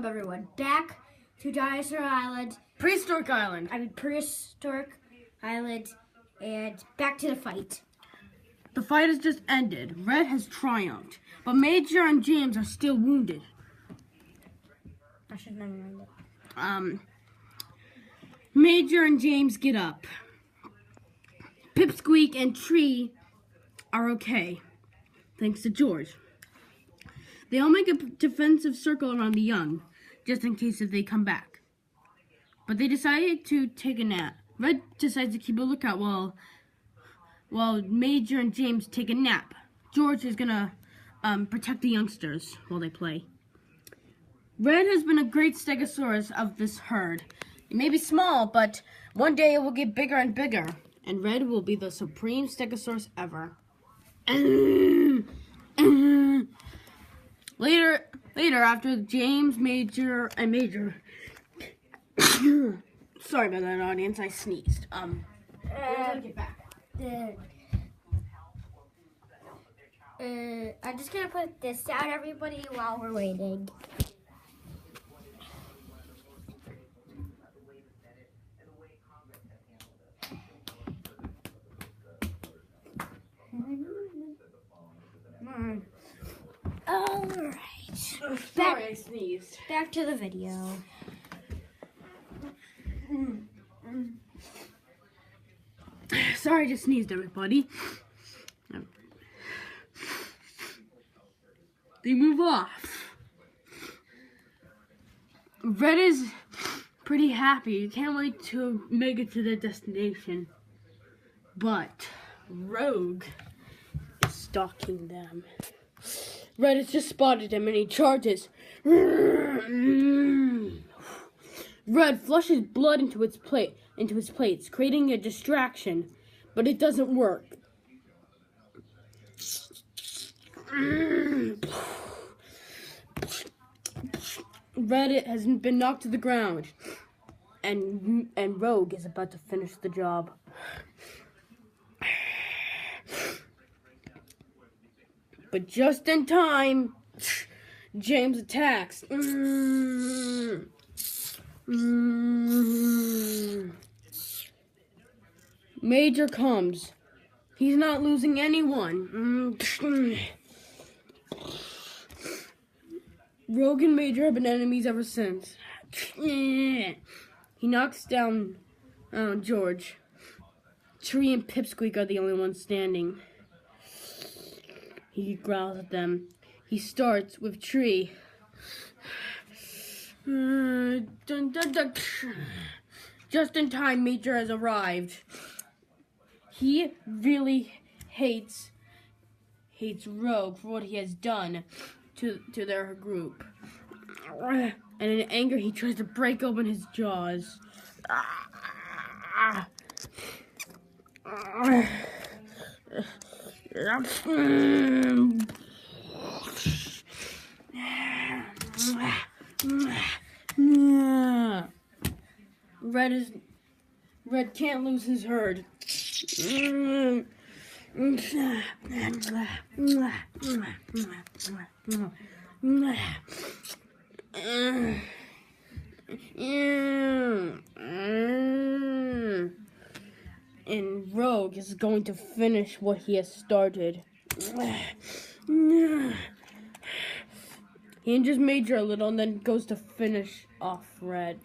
Everyone, back to Prehistoric Island. Prehistoric Island. Prehistoric Island, and back to the fight. The fight has just ended. Red has triumphed, but Major and James are still wounded. I should never mind that. Major and James get up. Pipsqueak and Tree are okay, thanks to George. They all make a defensive circle around the young, just in case if they come back. But they decide to take a nap. Red decides to keep a lookout while Major and James take a nap. George is gonna protect the youngsters while they play. Red has been a great stegosaurus of this herd. It may be small, but one day it will get bigger and bigger, and Red will be the supreme stegosaurus ever. Later, after James, Major, sorry about that, audience. I sneezed. Get back. I'm just gonna put this down, everybody, while we're waiting. Alright. Sorry, I sneezed. Back to the video. Sorry, I just sneezed, everybody. They move off. Red is pretty happy. He can't wait to make it to their destination. But Rogue is stalking them. Red has just spotted him and he charges. Red flushes blood into his plates, creating a distraction, but it doesn't work. Red has been knocked to the ground, and Rogue is about to finish the job. But just in time, James attacks. Major comes. He's not losing anyone. Rogue and Major have been enemies ever since. He knocks down George. Tree and Pipsqueak are the only ones standing. He growls at them. He starts with Tree. Just in time, Major has arrived. He really hates Rogue for what he has done to their group. And in anger, he tries to break open his jaws. Red can't lose his herd. And Rogue is going to finish what he has started. He injures Major a little and then goes to finish off Red.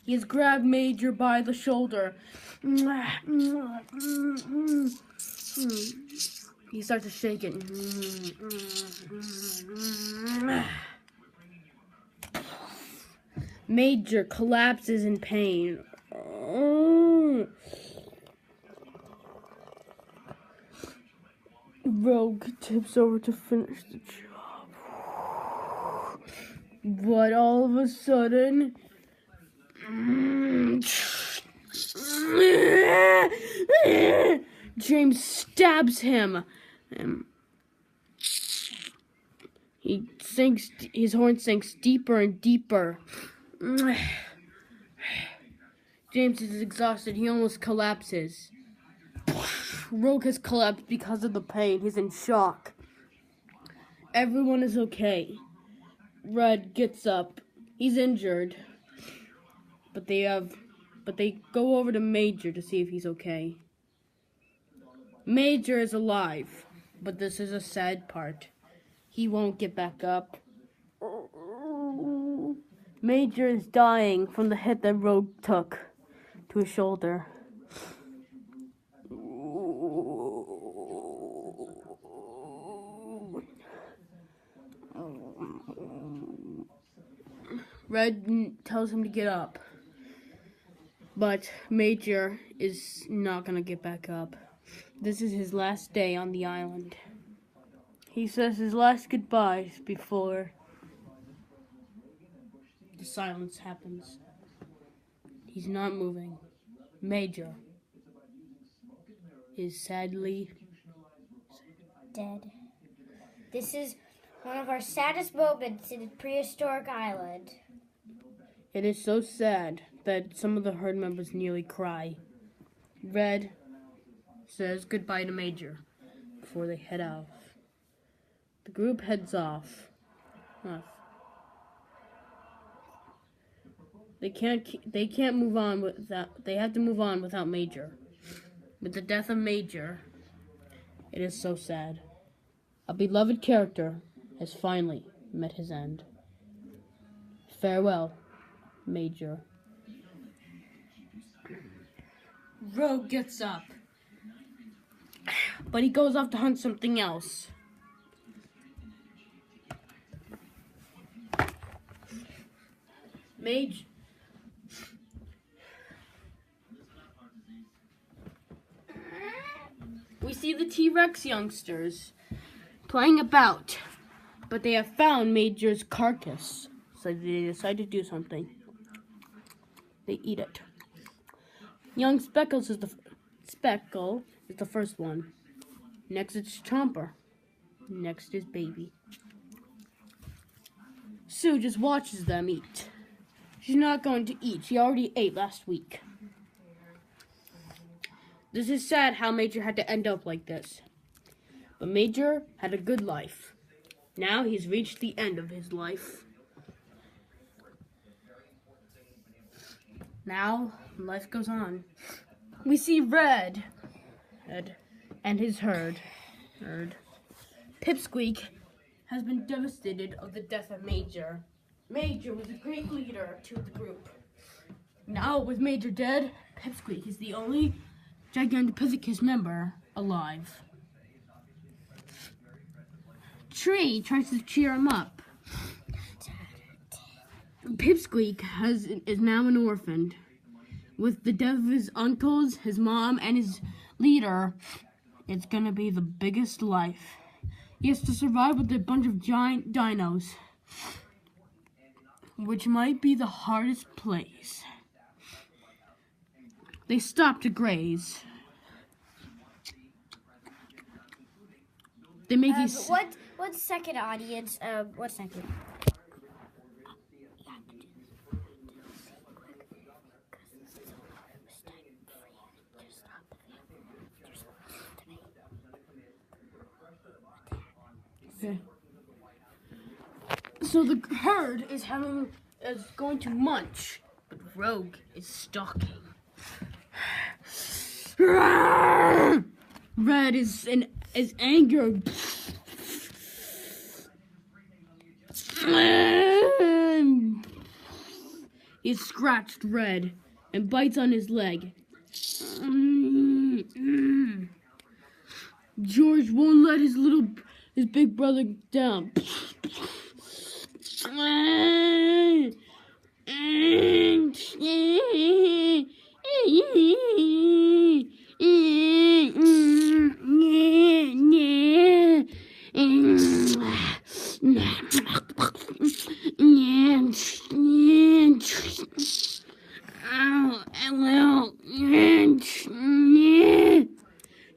He has grabbed Major by the shoulder. He starts to shake it. Major collapses in pain. Rogue tips over to finish the job. But all of a sudden, James stabs him. His horn sinks deeper and deeper. James is exhausted. He almost collapses. Rogue has collapsed because of the pain. He's in shock. Everyone is okay. Red gets up. He's injured. But they go over to Major to see if he's okay. Major is alive. But this is a sad part. He won't get back up. Major is dying from the hit that Rogue took to his shoulder. Red tells him to get up. But Major is not gonna get back up. This is his last day on the island. He says his last goodbyes before the silence happens. He's not moving. Major is sadly Dead. This is one of our saddest moments in Prehistoric Island. It is so sad that some of the herd members nearly cry. Red says goodbye to Major before they head off. The group heads off. They can't move on without. They have to move on without Major. With the death of Major, it is so sad. A beloved character has finally met his end. Farewell, Major. Rogue gets up, but he goes off to hunt something else. Major. We see the T-Rex youngsters playing about, but they have found Major's carcass, so they decide to do something. They eat it. Young Speckle is the first one. Next it's Chomper. Next is Baby. Sue just watches them eat. She's not going to eat. She already ate last week. This is sad how Major had to end up like this. But Major had a good life. Now he's reached the end of his life. Now life goes on. We see Red and his herd. Pipsqueak has been devastated of the death of Major. Major was a great leader to the group. Now with Major dead, Pipsqueak is the only Gigantopithecus member alive. Tree tries to cheer him up. Pipsqueak is now an orphan. With the death of his uncles, his mom, and his leader, it's gonna be the biggest life. He has to survive with a bunch of giant dinos, which might be the hardest place. They stop to graze. They make One second, audience. 1 second. Okay. So the herd is going to munch, but Rogue is stalking. Red is angered. He scratched Red and bites on his leg. George won't let his big brother down.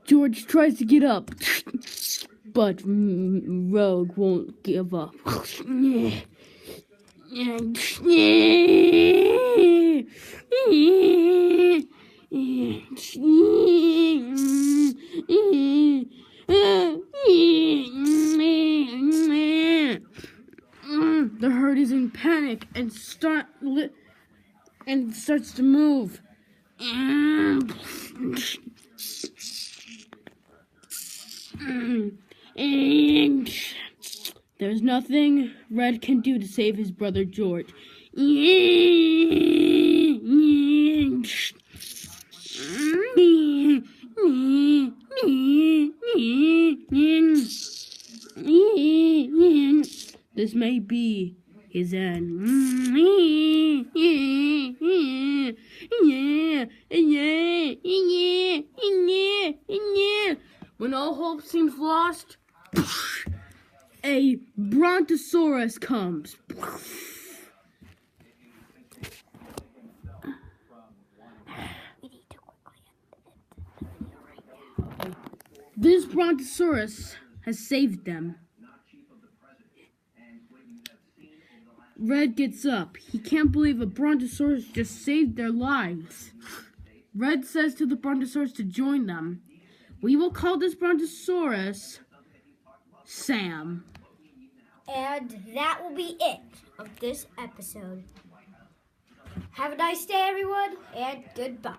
George tries to get up, but Rogue won't give up. and it starts to move. And there's nothing Red can do to save his brother George. This may be his end. When all hope seems lost, a brontosaurus comes. This brontosaurus has saved them. Red gets up. He can't believe a brontosaurus just saved their lives. Red says to the brontosaurus to join them. We will call this brontosaurus Sam. And that will be it of this episode. Have a nice day, everyone, and goodbye.